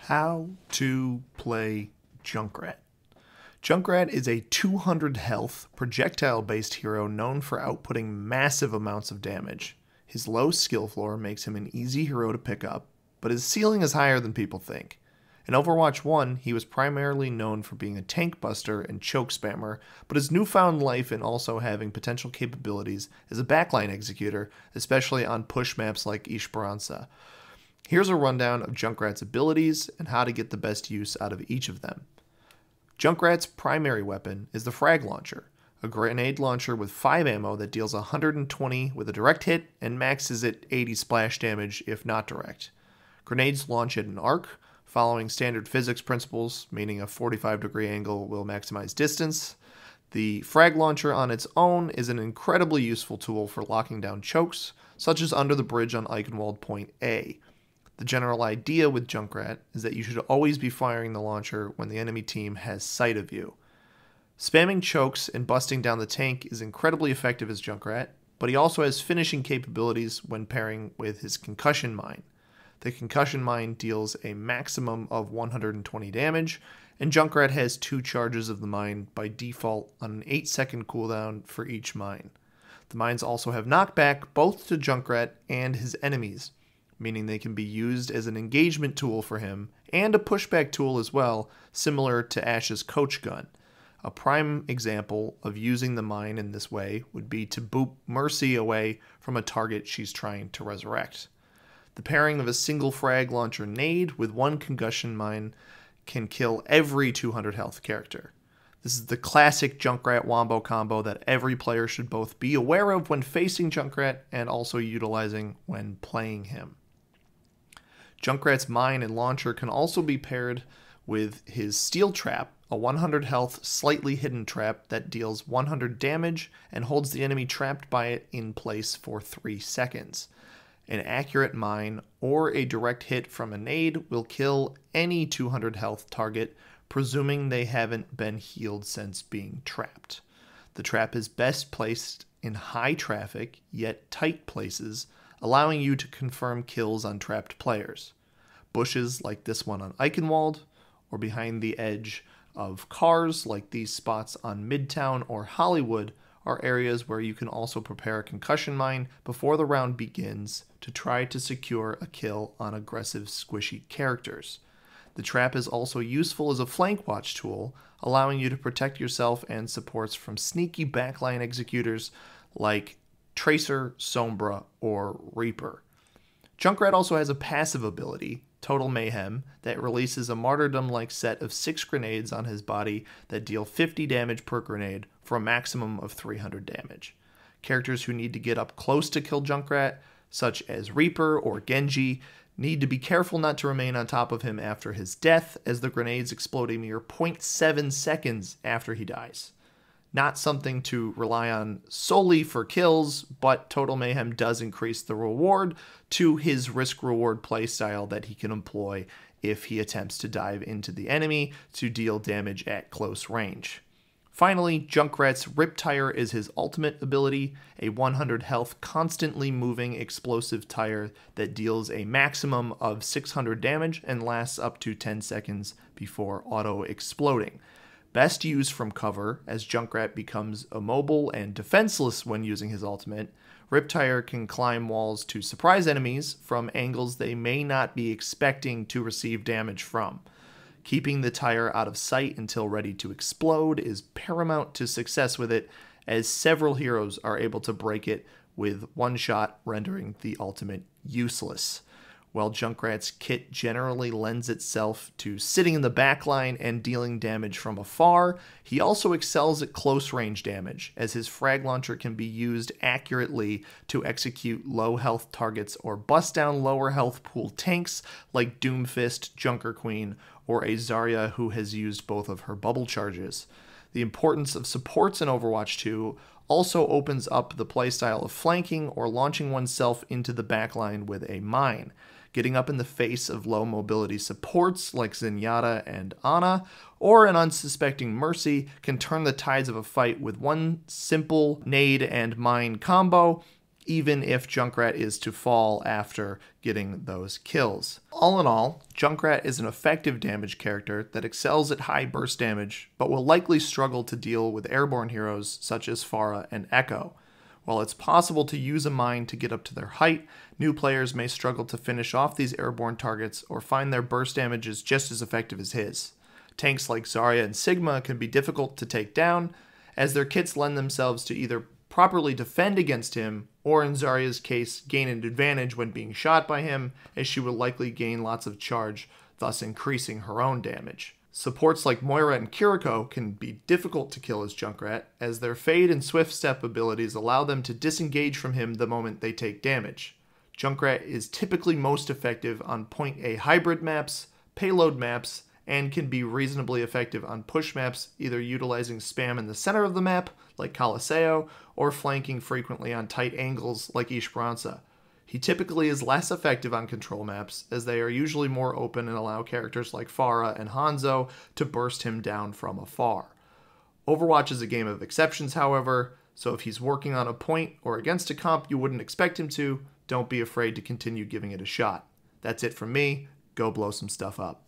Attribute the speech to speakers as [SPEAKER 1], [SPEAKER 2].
[SPEAKER 1] How to play Junkrat. Junkrat is a 200 health, projectile-based hero known for outputting massive amounts of damage. His low skill floor makes him an easy hero to pick up, but his ceiling is higher than people think. In Overwatch 1, he was primarily known for being a tank buster and choke spammer, but his newfound life in also having potential capabilities as a backline executor, especially on push maps like Esperanza. Here's a rundown of Junkrat's abilities and how to get the best use out of each of them. Junkrat's primary weapon is the frag launcher, a grenade launcher with 5 ammo that deals 120 with a direct hit and maxes at 80 splash damage if not direct. Grenades launch at an arc, following standard physics principles, meaning a 45-degree angle will maximize distance. The frag launcher on its own is an incredibly useful tool for locking down chokes, such as under the bridge on Eichenwald Point A. The general idea with Junkrat is that you should always be firing the launcher when the enemy team has sight of you. Spamming chokes and busting down the tank is incredibly effective as Junkrat, but he also has finishing capabilities when pairing with his concussion mine. The concussion mine deals a maximum of 120 damage, and Junkrat has 2 charges of the mine by default on an 8-second cooldown for each mine. The mines also have knockback both to Junkrat and his enemies, meaning they can be used as an engagement tool for him and a pushback tool as well, similar to Ashe's coach gun. A prime example of using the mine in this way would be to boop Mercy away from a target she's trying to resurrect. The pairing of a single frag launcher nade with 1 concussion mine can kill every 200 health character. This is the classic Junkrat wombo combo that every player should both be aware of when facing Junkrat and also utilizing when playing him. Junkrat's mine and launcher can also be paired with his steel trap, a 100 health, slightly hidden trap that deals 100 damage and holds the enemy trapped by it in place for 3 seconds. An accurate mine or a direct hit from a nade will kill any 200 health target, presuming they haven't been healed since being trapped. The trap is best placed in high traffic, yet tight places, allowing you to confirm kills on trapped players. Bushes like this one on Eichenwald, or behind the edge of cars like these spots on Midtown or Hollywood, are areas where you can also prepare a concussion mine before the round begins to try to secure a kill on aggressive squishy characters. The trap is also useful as a flank watch tool, allowing you to protect yourself and supports from sneaky backline executors like Tracer, Sombra, or Reaper. Junkrat also has a passive ability, Total Mayhem, that releases a martyrdom-like set of 6 grenades on his body that deal 50 damage per grenade for a maximum of 300 damage. Characters who need to get up close to kill Junkrat, such as Reaper or Genji, need to be careful not to remain on top of him after his death, as the grenades explode a mere 0.7 seconds after he dies. Not something to rely on solely for kills, but Total Mayhem does increase the reward to his risk-reward playstyle that he can employ if he attempts to dive into the enemy to deal damage at close range. Finally, Junkrat's Riptire is his ultimate ability, a 100 health, constantly moving explosive tire that deals a maximum of 600 damage and lasts up to 10 seconds before auto-exploding. Best used from cover, as Junkrat becomes immobile and defenseless when using his ultimate. Riptire can climb walls to surprise enemies from angles they may not be expecting to receive damage from. Keeping the tire out of sight until ready to explode is paramount to success with it, as several heroes are able to break it with one shot, rendering the ultimate useless. While Junkrat's kit generally lends itself to sitting in the backline and dealing damage from afar, he also excels at close range damage, as his frag launcher can be used accurately to execute low health targets or bust down lower health pool tanks like Doomfist, Junker Queen, or a Zarya who has used both of her bubble charges. The importance of supports in Overwatch 2 also opens up the playstyle of flanking or launching oneself into the backline with a mine. Getting up in the face of low mobility supports like Zenyatta and Ana, or an unsuspecting Mercy, can turn the tides of a fight with one simple nade and mine combo, even if Junkrat is to fall after getting those kills. All in all, Junkrat is an effective damage character that excels at high burst damage, but will likely struggle to deal with airborne heroes such as Pharah and Echo. While it's possible to use a mine to get up to their height, new players may struggle to finish off these airborne targets or find their burst damage is just as effective as his. Tanks like Zarya and Sigma can be difficult to take down, as their kits lend themselves to either properly defend against him, or in Zarya's case, gain an advantage when being shot by him, as she will likely gain lots of charge, thus increasing her own damage. Supports like Moira and Kiriko can be difficult to kill as Junkrat, as their Fade and Swift Step abilities allow them to disengage from him the moment they take damage. Junkrat is typically most effective on Point A hybrid maps, payload maps, and can be reasonably effective on push maps, either utilizing spam in the center of the map, like Caliseo, or flanking frequently on tight angles, like Esperanza. He typically is less effective on control maps, as they are usually more open and allow characters like Pharah and Hanzo to burst him down from afar. Overwatch is a game of exceptions, however, so if he's working on a point or against a comp you wouldn't expect him to, don't be afraid to continue giving it a shot. That's it from me. Go blow some stuff up.